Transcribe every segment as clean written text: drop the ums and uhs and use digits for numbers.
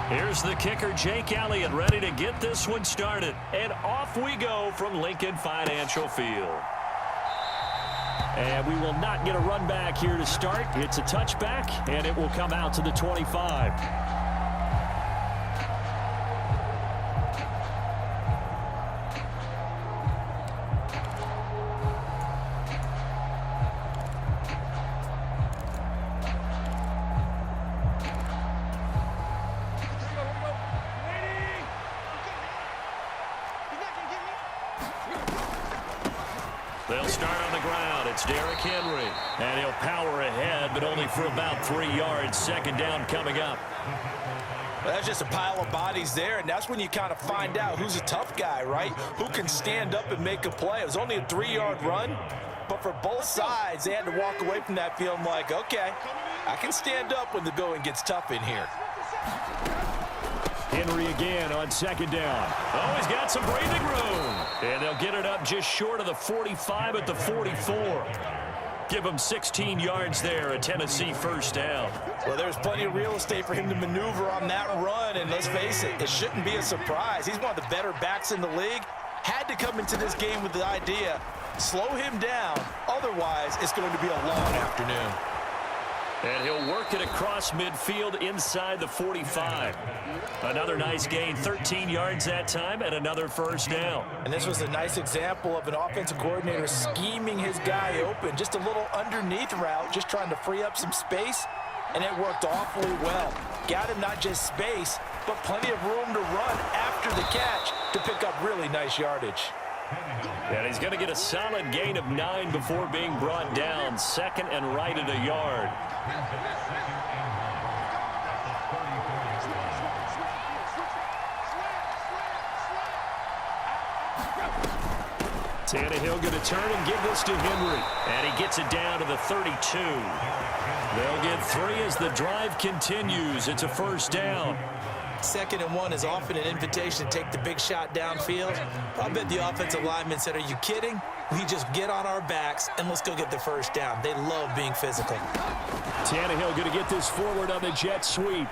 Here's the kicker, Jake Elliott, ready to get this one started. And off we go from Lincoln Financial Field. And we will not get a run back here to start. It's a touchback, and it will come out to the 25. They'll start on the ground. It's Derrick Henry. And he'll power ahead, but only for about 3 yards. Second down coming up. Well, that's just a pile of bodies there, and that's when you kind of find out who's a tough guy, right? Who can stand up and make a play. It was only a 3-yard run, but for both sides, they had to walk away from that feeling like, okay, I can stand up when the going gets tough in here. Henry again on second down. Oh, he's got some breathing room. And they'll get it up just short of the 45 at the 44. Give him 16 yards there, a Tennessee first down. Well, there's plenty of real estate for him to maneuver on that run, and let's face it, it shouldn't be a surprise. He's one of the better backs in the league. Had to come into this game with the idea, slow him down, otherwise it's going to be a long afternoon. And he'll work it across midfield inside the 45. Another nice gain, 13 yards that time, and another first down. And this was a nice example of an offensive coordinator scheming his guy open. Just a little underneath route, just trying to free up some space, and it worked awfully well. Got him not just space, but plenty of room to run after the catch to pick up really nice yardage. And he's going to get a solid gain of 9 before being brought down. Second and right at a yard. Tannehill going to turn and give this to Henry. And he gets it down to the 32. They'll get 3 as the drive continues. It's a first down. 2nd and 1 is often an invitation to take the big shot downfield. I bet the offensive lineman said, are you kidding? We just get on our backs and let's go get the first down. They love being physical. Tannehill going to get this forward on the jet sweep.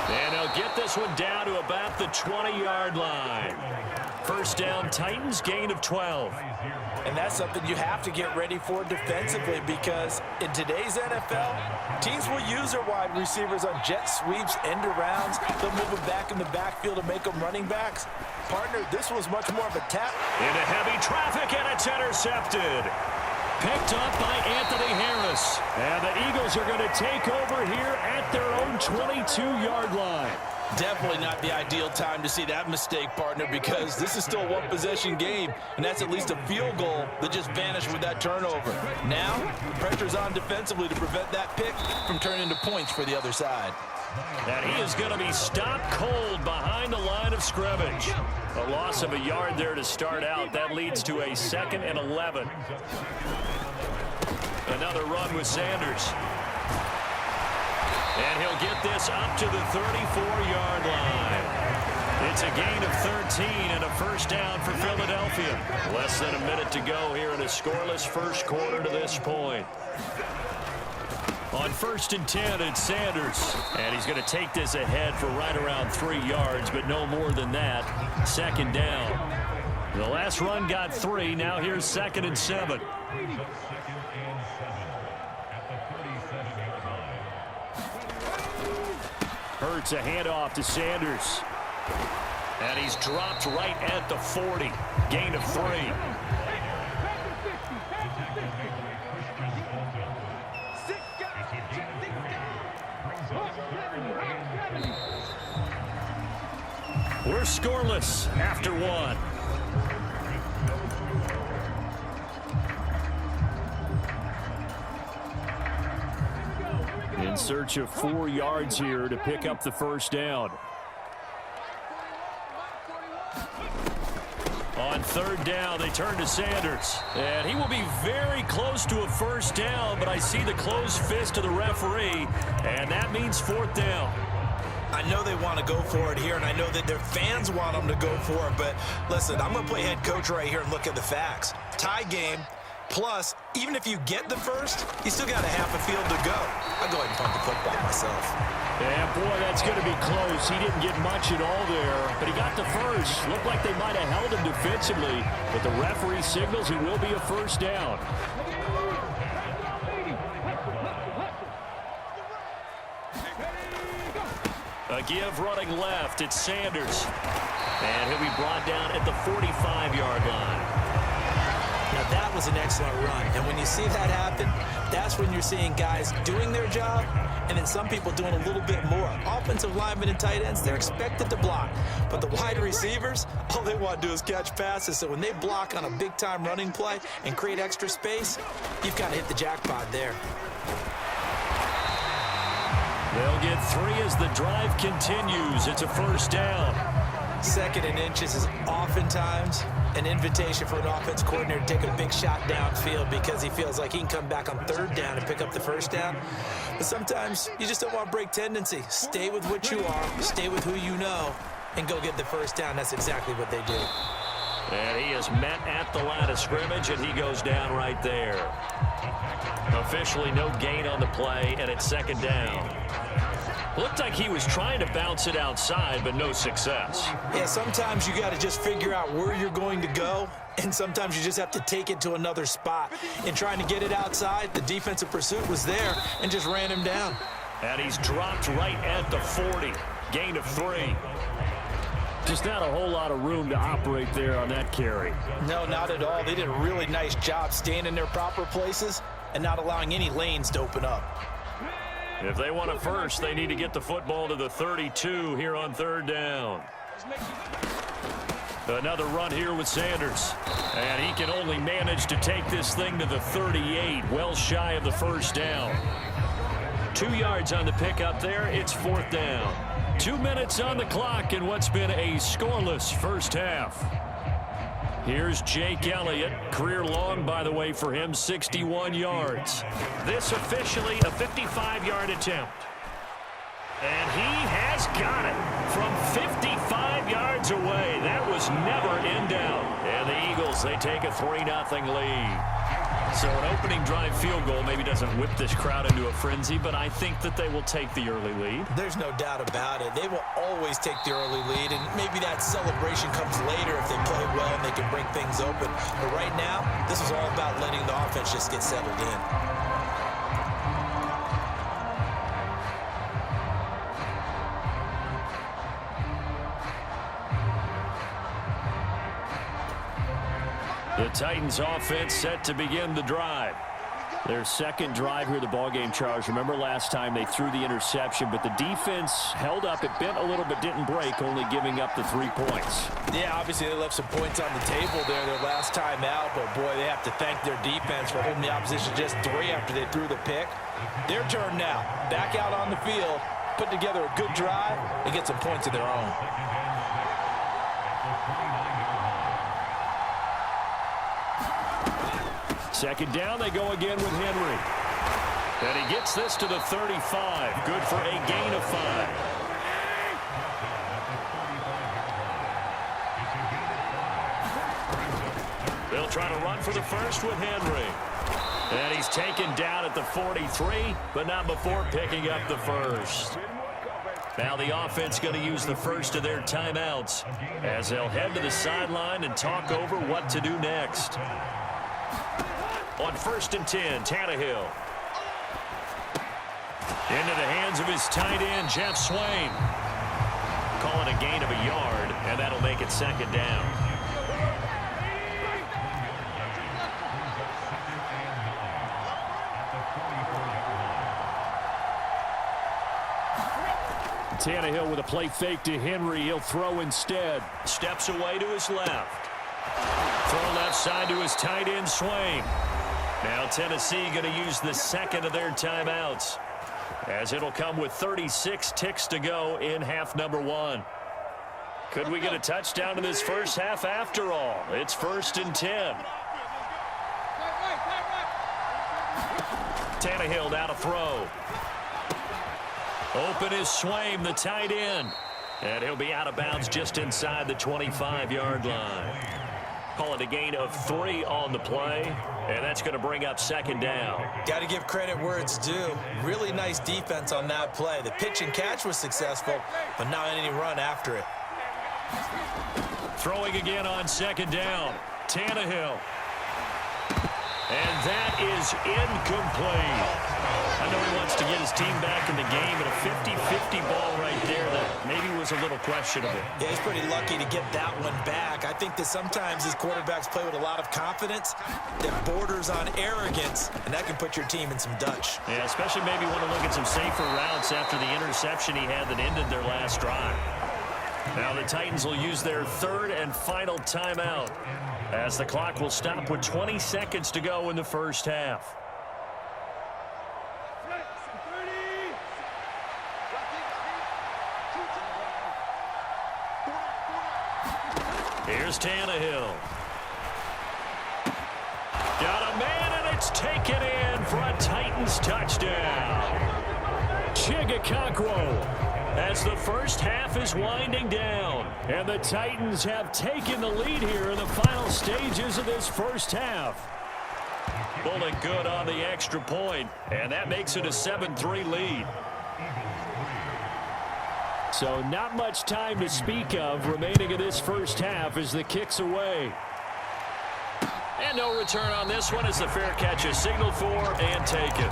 And they'll get this one down to about the 20-yard line. First down, Titans, gain of 12. And that's something you have to get ready for defensively, because in today's NFL, teams will use their wide receivers on jet sweeps, end arounds. They'll move them back in the backfield to make them running backs. Partner, this was much more of a tap. Into heavy traffic, and it's intercepted. Picked up by Anthony Harris. And the Eagles are going to take over here at their own 22-yard line. Definitely not the ideal time to see that mistake, partner, because this is still a one-possession game, and that's at least a field goal that just vanished with that turnover. Now, pressure's on defensively to prevent that pick from turning into points for the other side. And he is going to be stopped cold behind the line of scrimmage. A loss of a yard there to start out. That leads to a 2nd and 11. Another run with Sanders. And he'll get this up to the 34-yard line. It's a gain of 13 and a first down for Philadelphia. Less than a minute to go here in a scoreless first quarter to this point. On 1st and 10, it's Sanders. And he's going to take this ahead for right around 3 yards, but no more than that. Second down. The last run got 3. Now here's 2nd and 7. Hurts a handoff to Sanders. And he's dropped right at the 40. Gain of 3. We're scoreless after 1. In search of 4 yards here to pick up the first down. On 3rd down, they turn to Sanders. And he will be very close to a first down, but I see the closed fist of the referee, and that means 4th down. I know they want to go for it here, and I know that their fans want them to go for it, but listen, I'm going to play head coach right here and look at the facts. Tie game. Plus, even if you get the first, you still got a half a field to go. I'll go ahead and punt the football myself. Yeah, boy, that's going to be close. He didn't get much at all there, but he got the first. Looked like they might have held him defensively, but the referee signals it will be a first down. A give running left. It's Sanders. And he'll be brought down at the 45-yard line. Now, that was an excellent run. And when you see that happen, that's when you're seeing guys doing their job and then some people doing a little bit more. Offensive linemen and tight ends, they're expected to block. But the wide receivers, all they want to do is catch passes. So when they block on a big-time running play and create extra space, you've got to hit the jackpot there. They'll get 3 as the drive continues. It's a first down. 2nd and inches is oftentimes an invitation for an offense coordinator to take a big shot downfield because he feels like he can come back on 3rd down and pick up the first down. But sometimes you just don't want to break tendency. Stay with what you are, stay with who you know, and go get the first down. That's exactly what they do. And he is met at the line of scrimmage, and he goes down right there. Officially no gain on the play, and it's 2nd down. Looked like he was trying to bounce it outside, but no success. Yeah, sometimes you got to just figure out where you're going to go, and sometimes you just have to take it to another spot. In trying to get it outside, the defensive pursuit was there and just ran him down. And he's dropped right at the 40. Gain of 3. Just not a whole lot of room to operate there on that carry. No, not at all. They did a really nice job staying in their proper places and not allowing any lanes to open up. If they want a first, they need to get the football to the 32 here on 3rd down. Another run here with Sanders. And he can only manage to take this thing to the 38, well shy of the first down. 2 yards on the pickup there. It's 4th down. 2 minutes on the clock in what's been a scoreless first half. Here's Jake Elliott. Career long, by the way, for him, 61 yards. This officially a 55-yard attempt. And he has got it from 55 yards away. That was never in doubt. And the Eagles, they take a 3-0 lead. So an opening drive field goal maybe doesn't whip this crowd into a frenzy, but I think that they will take the early lead. There's no doubt about it. They will always take the early lead, and maybe that celebration comes later if they play well and they can break things open. But right now, this is all about letting the offense just get settled in. The Titans offense set to begin the drive. Their 2nd drive here of the ballgame, Charles. Remember last time they threw the interception, but the defense held up. It bent a little but didn't break, only giving up the 3 points. Yeah, obviously they left some points on the table there their last time out, but boy, they have to thank their defense for holding the opposition just 3 after they threw the pick. Their turn now. Back out on the field, put together a good drive, and get some points of their own. Second down, they go again with Henry. And he gets this to the 35. Good for a gain of 5. They'll try to run for the first with Henry. And he's taken down at the 43, but not before picking up the first. Now the offense going to use the first of their timeouts as they'll head to the sideline and talk over what to do next. On 1st and 10, Tannehill. Into the hands of his tight end, Jeff Swain. Call it a gain of a yard, and that'll make it 2nd down. Tannehill with a play fake to Henry. He'll throw instead. Steps away to his left. Throw left side to his tight end, Swain. Now Tennessee going to use the 2nd of their timeouts, as it'll come with 36 ticks to go in half number 1. Could we get a touchdown in this first half after all? It's 1st and 10. Tannehill now to throw. Open is Swain, the tight end. And he'll be out of bounds just inside the 25-yard line. Call it a gain of 3 on the play, and that's going to bring up second down. Got to give credit where it's due. Really nice defense on that play. The pitch and catch was successful, but not any run after it. Throwing again on second down. Tannehill. And that is incomplete. I know he wants to get his team back in the game, but a 50-50 ball right there that maybe was a little questionable. Yeah, he's pretty lucky to get that one back. I think that sometimes these quarterbacks play with a lot of confidence that borders on arrogance, and that can put your team in some Dutch. Yeah, especially maybe want to look at some safer routes after the interception he had that ended their last drive. Now the Titans will use their third and final timeout as the clock will stop with 20 seconds to go in the first half. Here's Tannehill. Got a man, and it's taken in for a Titans touchdown. Chigakonkwo. As the first half is winding down, and the Titans have taken the lead here in the final stages of this first half. Pulling good on the extra point, and that makes it a 7-3 lead. So not much time to speak of remaining in this first half as the kick's away. And no return on this one as the fair catch is signaled for and taken.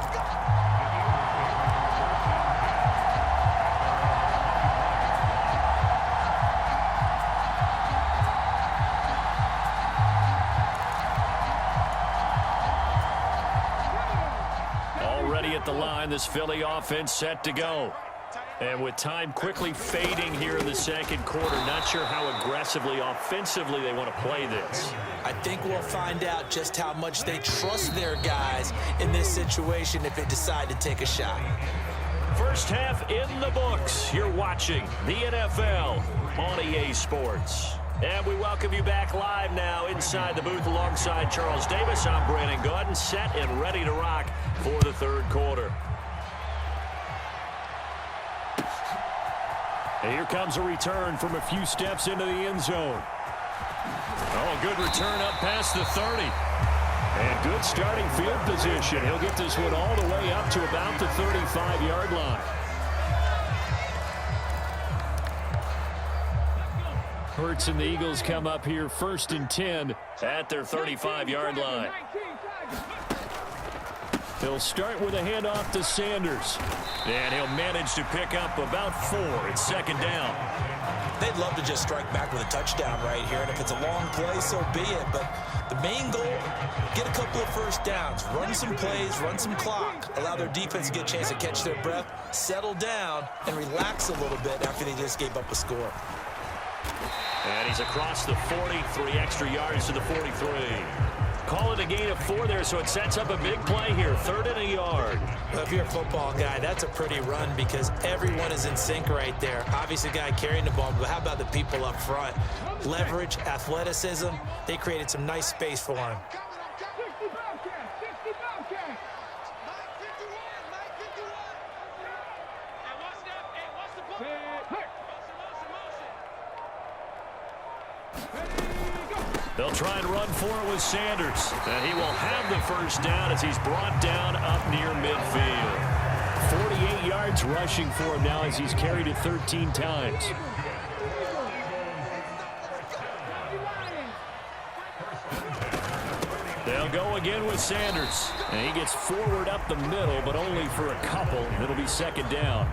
At the line, this Philly offense set to go. And with time quickly fading here in the second quarter, not sure how aggressively, offensively they want to play this. I think we'll find out just how much they trust their guys in this situation if they decide to take a shot. First half in the books. You're watching the NFL on EA Sports. And we welcome you back live now inside the booth alongside Charles Davis. I'm Brandon Gaudin, set and ready to rock for the third quarter. And here comes a return from a few steps into the end zone. Oh, good return up past the 30. And good starting field position. He'll get this one all the way up to about the 35-yard line. Hurts and the Eagles come up here first and 10 at their 35-yard line. He'll start with a handoff to Sanders. And he'll manage to pick up about 4. It's second down. They'd love to just strike back with a touchdown right here. And if it's a long play, so be it. But the main goal, get a couple of first downs. Run some plays, run some clock. Allow their defense to get a chance to catch their breath, settle down, and relax a little bit after they just gave up a score. And he's across the 40, 3 extra yards to the 43. Call it a gain of 4 there, so it sets up a big play here, 3rd and a yard. Well, if you're a football guy, that's a pretty run because everyone is in sync right there. Obviously, the guy carrying the ball, but how about the people up front? Leverage, athleticism, they created some nice space for him. They'll try and run for it with Sanders. And he will have the first down as he's brought down up near midfield. 48 yards rushing for him now as he's carried it 13 times. They'll go again with Sanders. And he gets forward up the middle, but only for a couple. It'll be second down.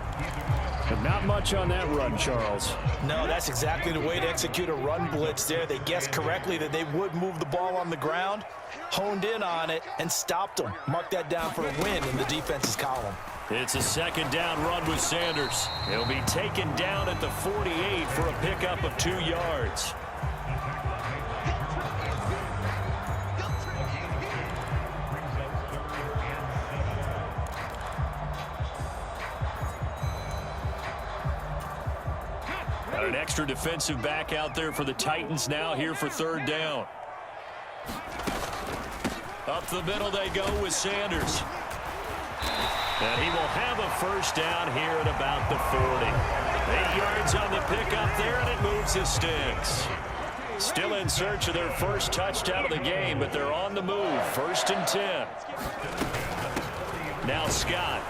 But not much on that run, Charles. No, that's exactly the way to execute a run blitz there. They guessed correctly that they would move the ball on the ground, honed in on it, and stopped them. Mark that down for a win in the defense's column. It's a second down run with Sanders. He'll be taken down at the 48 for a pickup of 2 yards. An extra defensive back out there for the Titans now here for 3rd down. Up the middle they go with Sanders. And he will have a first down here at about the 40. 8 yards on the pickup there, and it moves his sticks. Still in search of their first touchdown of the game, but they're on the move. 1st and 10. Now Scott.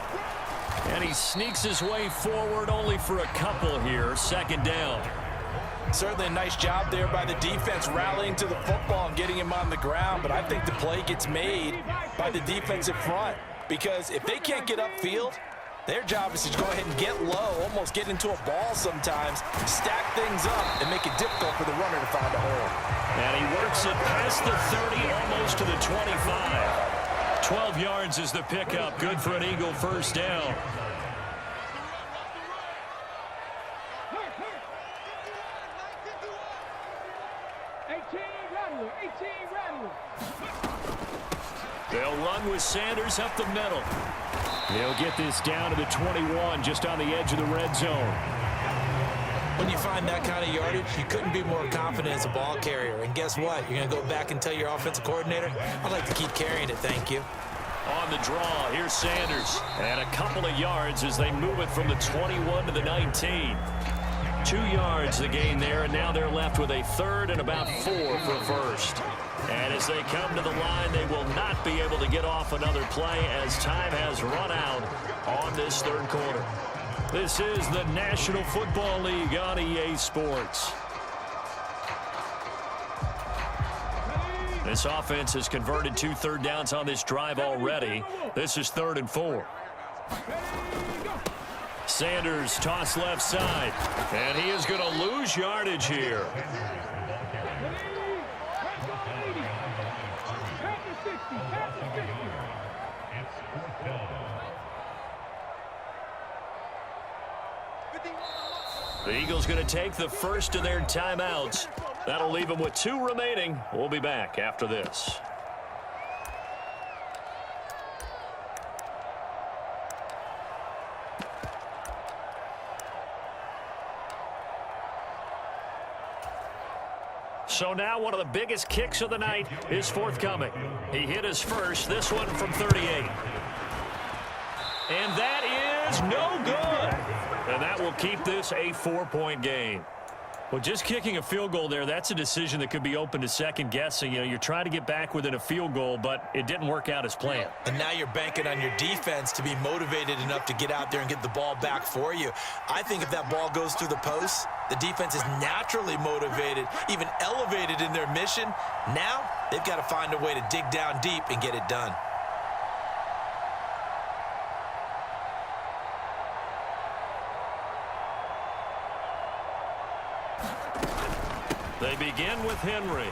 And he sneaks his way forward only for a couple here. 2nd down. Certainly a nice job there by the defense rallying to the football and getting him on the ground, but I think the play gets made by the defensive front because if they can't get upfield, their job is to go ahead and get low, almost get into a ball sometimes, stack things up, and make it difficult for the runner to find a hole. And he works it past the 30, almost to the 25. 12 yards is the pickup. Good for an Eagle 1st down. They'll run with Sanders up the middle. They'll get this down to the 21, just on the edge of the red zone. When you find that kind of yardage, you couldn't be more confident as a ball carrier. And guess what? You're going to go back and tell your offensive coordinator, I'd like to keep carrying it, thank you. On the draw, here's Sanders. And a couple of yards as they move it from the 21 to the 19. 2 yards the gain there, and now they're left with a 3rd and about 4 for a first. And as they come to the line, they will not be able to get off another play as time has run out on this 3rd quarter. This is the National Football League on EA Sports. This offense has converted 2 third downs on this drive already. This is 3rd and 4. Sanders toss left side, and he is going to lose yardage here. The Eagles going to take the first of their timeouts. That'll leave them with 2 remaining. We'll be back after this. So now one of the biggest kicks of the night is forthcoming. He hit his first, this one from 38. And that is no good. And that will keep this a 4-point game. Well, just kicking a field goal there, that's a decision that could be open to second guessing. You know, you're trying to get back within a field goal, but it didn't work out as planned. And now you're banking on your defense to be motivated enough to get out there and get the ball back for you. I think if that ball goes through the posts, the defense is naturally motivated, even elevated in their mission. Now they've got to find a way to dig down deep and get it done. They begin with Henry.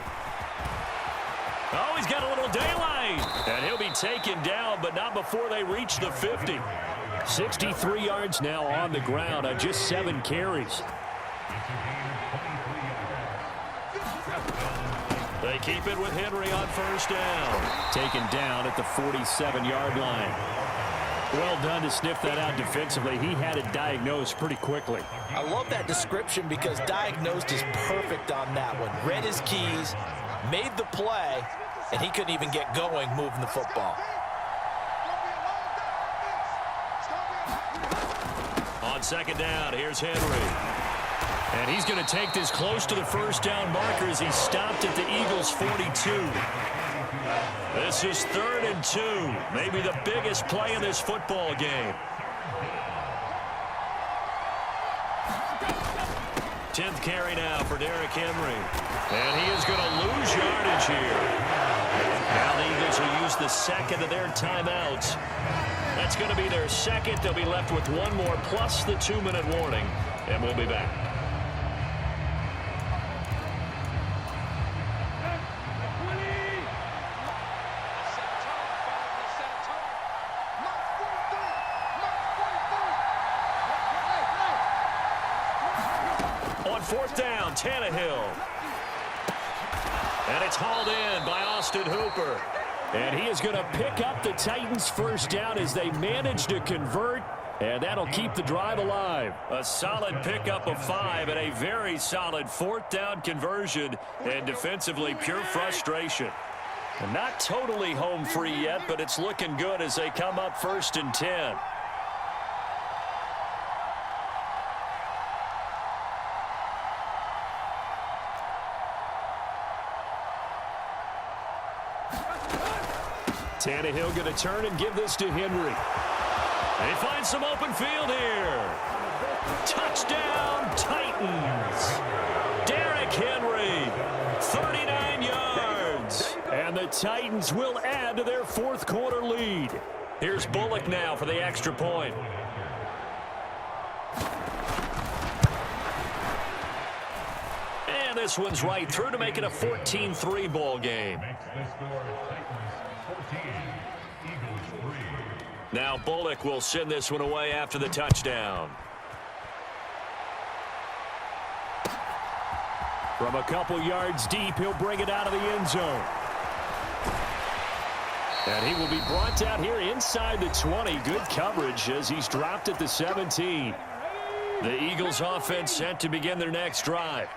Oh, he's got a little daylight. And he'll be taken down, but not before they reach the 50. 63 yards now on the ground on just 7 carries. They keep it with Henry on 1st down. Taken down at the 47-yard line. Well done to sniff that out defensively. He had it diagnosed pretty quickly. I love that description because diagnosed is perfect on that one. Read his keys, made the play, and he couldn't even get going moving the football. On 2nd down, here's Henry. And he's going to take this close to the 1st down marker as he stopped at the Eagles' 42. This is 3rd and 2, maybe the biggest play in this football game. 10th carry now for Derrick Henry. And he is going to lose yardage here. Now the Eagles will use the 2nd of their timeouts. That's going to be their 2nd. They'll be left with 1 more plus the 2-minute warning. And we'll be back. On 4th down, Tannehill. And it's hauled in by Austin Hooper. And he is going to pick up the Titans' 1st down as they manage to convert. And that'll keep the drive alive. A solid pickup of 5 and a very solid 4th down conversion. And defensively, pure frustration. And not totally home free yet, but it's looking good as they come up 1st and 10. Tannehill going to turn and give this to Henry. They find some open field here. Touchdown, Titans. Derrick Henry, 39 yards. And the Titans will add to their fourth quarter lead. Here's Bullock now for the extra point. And this one's right through to make it a 14-3 ball game. Now Bullock will send this one away after the touchdown. From a couple yards deep, he'll bring it out of the end zone. And he will be brought out here inside the 20. Good coverage as he's dropped at the 17. The Eagles offense set to begin their next drive.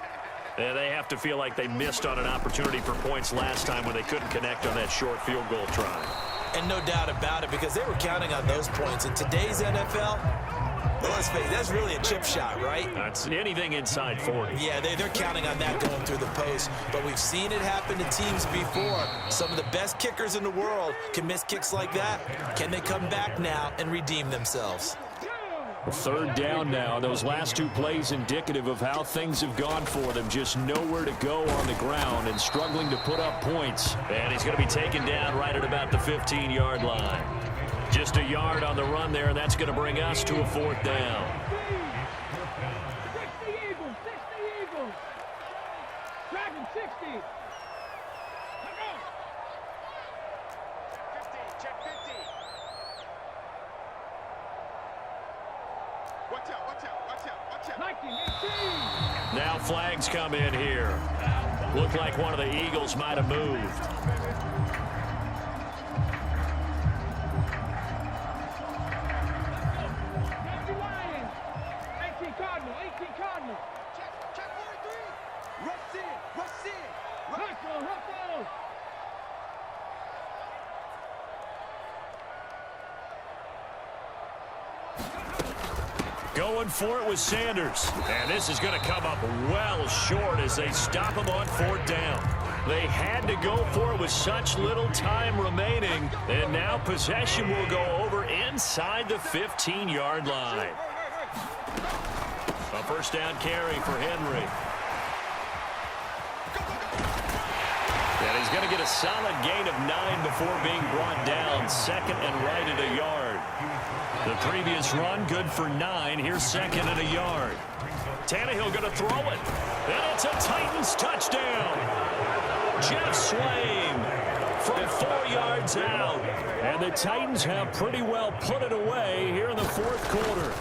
And they have to feel like they missed on an opportunity for points last time when they couldn't connect on that short field goal try. And no doubt about it, because they were counting on those points. In today's NFL, well, let's face it, that's really a chip shot, right? That's anything inside 40. Yeah, they're counting on that going through the post. But we've seen it happen to teams before. Some of the best kickers in the world can miss kicks like that. Can they come back now and redeem themselves? Third down now. Those last two plays indicative of how things have gone for them. Just nowhere to go on the ground and struggling to put up points. And he's going to be taken down right at about the 15-yard line. Just a yard on the run there, and that's going to bring us to a fourth down. Dragon 60. Check 50. Watch out, watch out, watch out, watch out. 19, 18. Now flags come in here. Looked like one of the Eagles might have moved. Going for it with Sanders. And this is going to come up well short as they stop him on fourth down. They had to go for it with such little time remaining. And now possession will go over inside the 15-yard line. A first down carry for Henry. And he's going to get a solid gain of 9 before being brought down. Second and right at a yard. The previous run, good for 9. Here's second and a yard. Tannehill going to throw it. And it's a Titans touchdown. Jeff Swaim from 4 yards out. And the Titans have pretty well put it away here in the fourth quarter.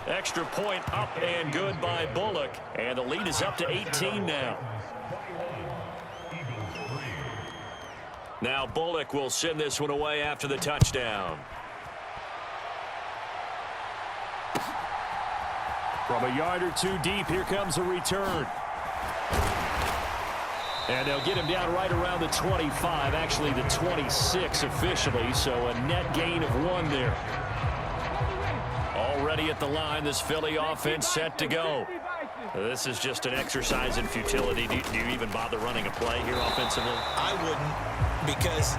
Extra point up and good by Bullock. And the lead is up to 18 now. Now Bullock will send this one away after the touchdown. From a yard or two deep, here comes a return. And they'll get him down right around the 25, actually the 26 officially, so a net gain of 1 there. Already at the line, this Philly offense set to go. This is just an exercise in futility. Do you even bother running a play here offensively? I wouldn't, because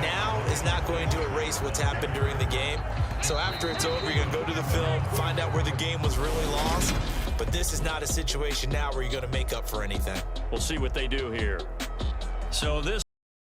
now is not going to erase what's happened during the game. So after it's over, you're going to go to the film, find out where the game was really lost. But this is not a situation now where you're going to make up for anything. We'll see what they do here. So this